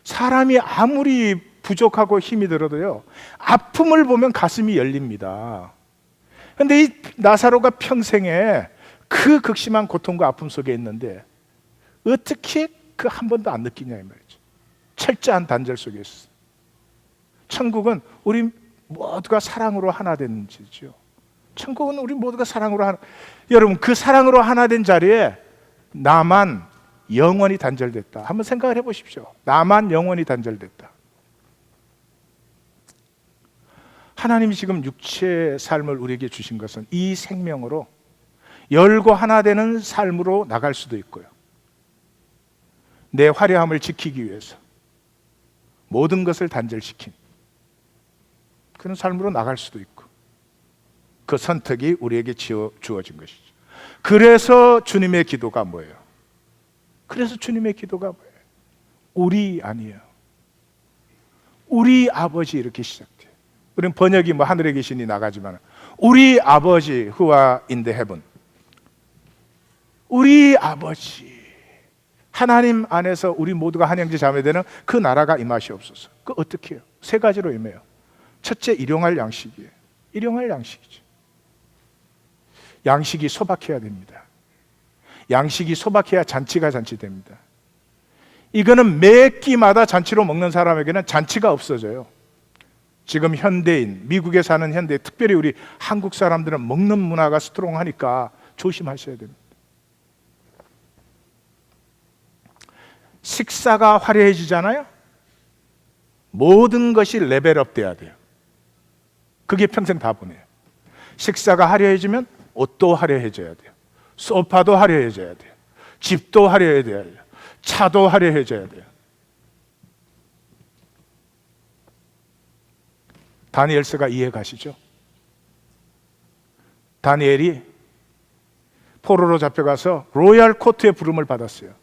사람이 아무리 부족하고 힘이 들어도요, 아픔을 보면 가슴이 열립니다. 그런데 이 나사로가 평생에 그 극심한 고통과 아픔 속에 있는데 어떻게 그 한 번도 안 느끼냐 이 말이죠. 철저한 단절 속에 있어. 천국은 우리 모두가 사랑으로 하나 되는 지죠. 천국은 우리 모두가 사랑으로 하나. 여러분, 그 사랑으로 하나 된 자리에 나만 영원히 단절됐다. 한번 생각을 해보십시오. 나만 영원히 단절됐다. 하나님이 지금 육체의 삶을 우리에게 주신 것은 이 생명으로 열고 하나 되는 삶으로 나갈 수도 있고요, 내 화려함을 지키기 위해서 모든 것을 단절시킨 그런 삶으로 나갈 수도 있고, 그 선택이 우리에게 주어진 것이죠. 그래서 주님의 기도가 뭐예요? 그래서 주님의 기도가 뭐예요? 우리 아니에요. 우리 아버지 이렇게 시작돼요. 우리는 번역이 뭐 하늘에 계시니 나가지만 우리 아버지 who are in the heaven. 우리 아버지 하나님 안에서 우리 모두가 한 형제 자매 되는 그 나라가 임하시옵소서. 그 어떻게 해요? 세 가지로 임해요. 첫째, 일용할 양식이에요. 일용할 양식이죠. 양식이 소박해야 됩니다. 양식이 소박해야 잔치가 잔치됩니다. 이거는 매 끼마다 잔치로 먹는 사람에게는 잔치가 없어져요. 지금 현대인, 미국에 사는 현대인, 특별히 우리 한국 사람들은 먹는 문화가 스트롱하니까 조심하셔야 됩니다. 식사가 화려해지잖아요. 모든 것이 레벨업 돼야 돼요. 그게 평생 다 보내요. 식사가 화려해지면 옷도 화려해져야 돼요. 소파도 화려해져야 돼요. 집도 화려해져야 돼요. 차도 화려해져야 돼요. 다니엘서가 이해 가시죠? 다니엘이 포로로 잡혀가서 로얄 코트의 부름을 받았어요.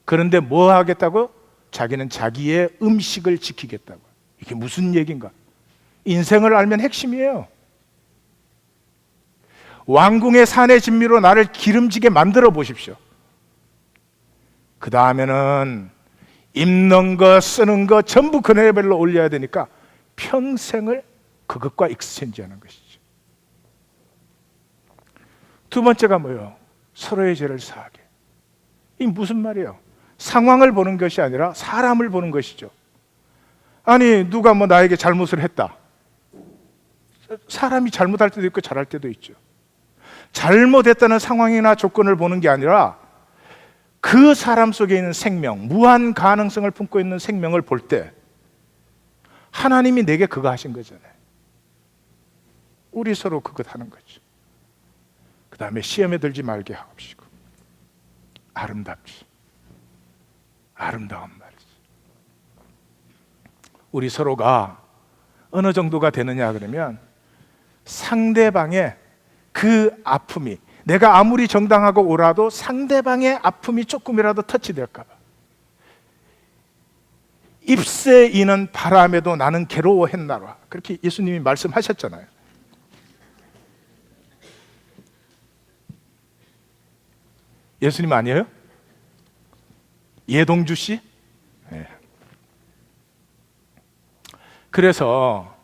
그런데 뭐 하겠다고? 자기는 자기의 음식을 지키겠다고. 이게 무슨 얘기인가? 인생을 알면 핵심이에요. 왕궁의 산의 진미로 나를 기름지게 만들어 보십시오. 그 다음에는 입는 거 쓰는 거 전부 그 레벨로 올려야 되니까 평생을 그것과 익스체인지하는 것이죠. 두 번째가 뭐예요? 서로의 죄를 사하게. 이 무슨 말이에요? 상황을 보는 것이 아니라 사람을 보는 것이죠. 아니, 누가 뭐 나에게 잘못을 했다. 사람이 잘못할 때도 있고 잘할 때도 있죠. 잘못했다는 상황이나 조건을 보는 게 아니라 그 사람 속에 있는 생명, 무한 가능성을 품고 있는 생명을 볼 때 하나님이 내게 그거 하신 거잖아요. 우리 서로 그것 하는 거죠. 그 다음에 시험에 들지 말게 하옵시고 아름답지. 아름다운 말이지. 우리 서로가 어느 정도가 되느냐 그러면 상대방의 그 아픔이, 내가 아무리 정당하고 옳아도 상대방의 아픔이 조금이라도 터치될까 봐. 잎새 이는 바람에도 나는 괴로워했나라. 그렇게 예수님이 말씀하셨잖아요. 예수님 아니에요? 예동주 씨? 네. 그래서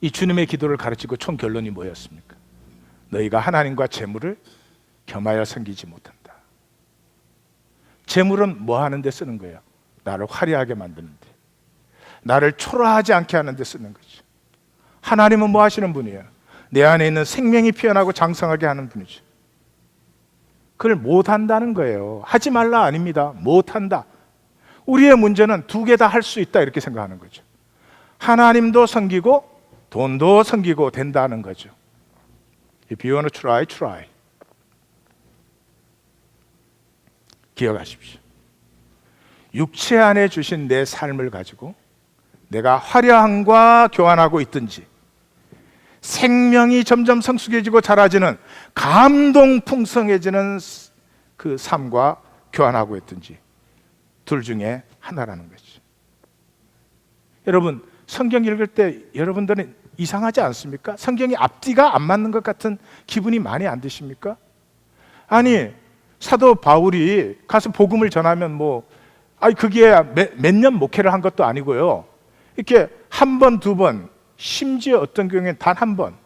이 주님의 기도를 가르치고 총 결론이 뭐였습니까? 너희가 하나님과 재물을 겸하여 섬기지 못한다. 재물은 뭐 하는 데 쓰는 거예요? 나를 화려하게 만드는데, 나를 초라하지 않게 하는 데 쓰는 거죠. 하나님은 뭐 하시는 분이에요? 내 안에 있는 생명이 피어나고 장성하게 하는 분이죠. 그걸 못한다는 거예요. 하지 말라 아닙니다. 못한다. 우리의 문제는 두 개 다 할 수 있다 이렇게 생각하는 거죠. 하나님도 섬기고 돈도 섬기고 된다는 거죠. If you want to try, try. 기억하십시오. 육체 안에 주신 내 삶을 가지고 내가 화려함과 교환하고 있든지, 생명이 점점 성숙해지고 자라지는 감동 풍성해지는 그 삶과 교환하고 있든지, 둘 중에 하나라는 거죠. 여러분, 성경 읽을 때 여러분들은 이상하지 않습니까? 성경이 앞뒤가 안 맞는 것 같은 기분이 많이 안 드십니까? 아니, 사도 바울이 가서 복음을 전하면 그게 몇 년 목회를 한 것도 아니고요. 이렇게 한 번, 두 번, 심지어 어떤 경우에는 단 한 번,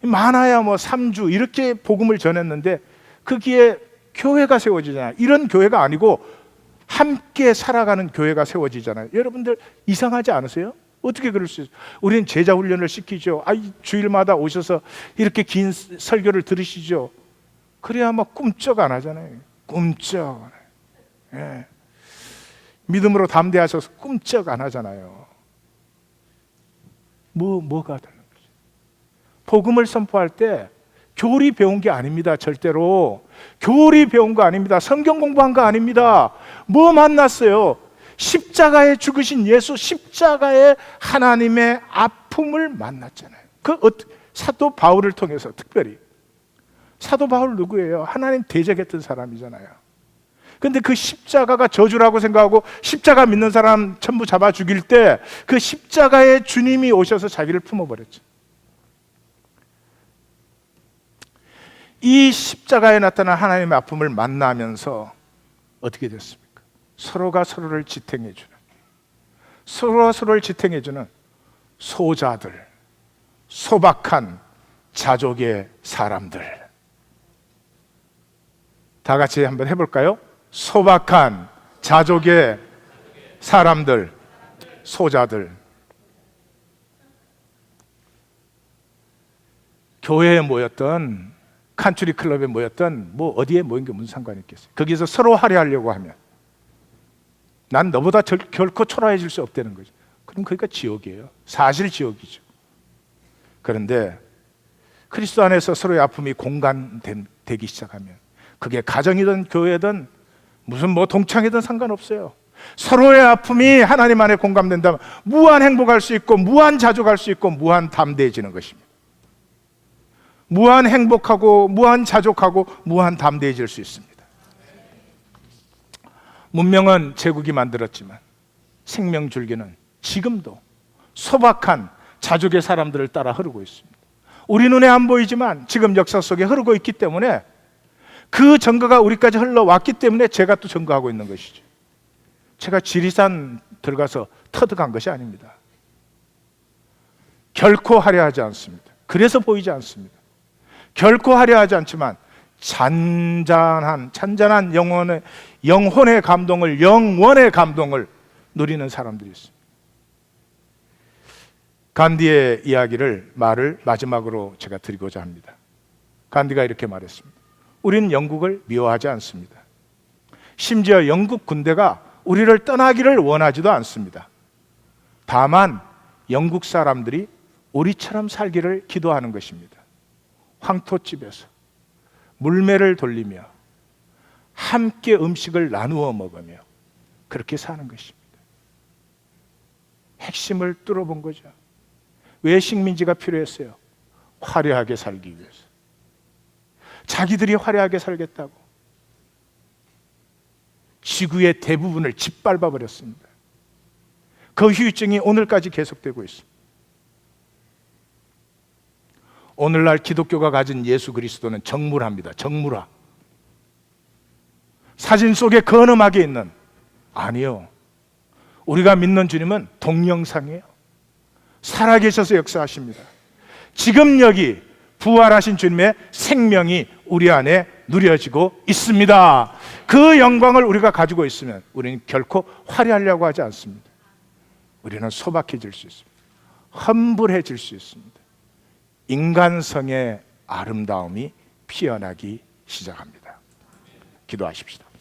많아야 3주 이렇게 복음을 전했는데 거기에 교회가 세워지잖아요. 이런 교회가 아니고 함께 살아가는 교회가 세워지잖아요. 여러분들 이상하지 않으세요? 어떻게 그럴 수 있어요? 우리는 제자 훈련을 시키죠. 주일마다 오셔서 이렇게 긴 설교를 들으시죠. 그래야 꿈쩍 안 하잖아요. 꿈쩍. 예. 믿음으로 담대하셔서 꿈쩍 안 하잖아요. 뭐가 다른 거죠? 복음을 선포할 때 교리 배운 게 아닙니다. 절대로 교리 배운 거 아닙니다. 성경 공부한 거 아닙니다. 뭐 만났어요? 십자가에 죽으신 예수, 십자가에 하나님의 아픔을 만났잖아요. 사도 바울을 통해서 특별히. 사도 바울 누구예요? 하나님 대적했던 사람이잖아요. 근데 그 십자가가 저주라고 생각하고 십자가 믿는 사람 전부 잡아 죽일 때 그 십자가의 주님이 오셔서 자기를 품어버렸죠. 이 십자가에 나타난 하나님의 아픔을 만나면서 어떻게 됐습니까? 서로가 서로를 지탱해주는, 서로가 서로를 지탱해주는 소자들, 소박한 자족의 사람들. 다 같이 한번 해볼까요? 소박한 자족의 사람들, 소자들. 교회에 모였던, 칸츄리 클럽에 모였던, 어디에 모인 게 무슨 상관이 있겠어요? 거기서 서로 화려하려고 하면 난 너보다 결코 초라해질 수 없다는 거죠. 그럼 거기가 지옥이에요. 사실 지옥이죠. 그런데 그리스도 안에서 서로의 아픔이 공감되기 시작하면, 그게 가정이든 교회든 무슨 동창이든 상관없어요. 서로의 아픔이 하나님 안에 공감된다면 무한 행복할 수 있고, 무한 자족할 수 있고, 무한 담대해지는 것입니다. 무한 행복하고, 무한 자족하고, 무한 담대해질 수 있습니다. 문명은 제국이 만들었지만 생명줄기는 지금도 소박한 자족의 사람들을 따라 흐르고 있습니다. 우리 눈에 안 보이지만 지금 역사 속에 흐르고 있기 때문에, 그 증거가 우리까지 흘러왔기 때문에 제가 또 증거하고 있는 것이죠. 제가 지리산 들어가서 터득한 것이 아닙니다. 결코 화려하지 않습니다. 그래서 보이지 않습니다. 결코 화려하지 않지만 잔잔한 영혼의 감동을 누리는 사람들이 있습니다. 간디의 말을 마지막으로 제가 드리고자 합니다. 간디가 이렇게 말했습니다. 우리는 영국을 미워하지 않습니다. 심지어 영국 군대가 우리를 떠나기를 원하지도 않습니다. 다만 영국 사람들이 우리처럼 살기를 기도하는 것입니다. 황토집에서 물매를 돌리며 함께 음식을 나누어 먹으며 그렇게 사는 것입니다. 핵심을 뚫어본 거죠. 왜 식민지가 필요했어요? 화려하게 살기 위해서. 자기들이 화려하게 살겠다고 지구의 대부분을 짓밟아 버렸습니다. 그 후유증이 오늘까지 계속되고 있습니다. 오늘날 기독교가 가진 예수 그리스도는 정물화입니다. 정물화. 사진 속에 근엄하게 있는, 아니요, 우리가 믿는 주님은 동영상이에요. 살아계셔서 역사하십니다. 지금 여기 부활하신 주님의 생명이 우리 안에 누려지고 있습니다. 그 영광을 우리가 가지고 있으면 우리는 결코 화려하려고 하지 않습니다. 우리는 소박해질 수 있습니다. 험불해질 수 있습니다. 인간성의 아름다움이 피어나기 시작합니다. 기도하십시다.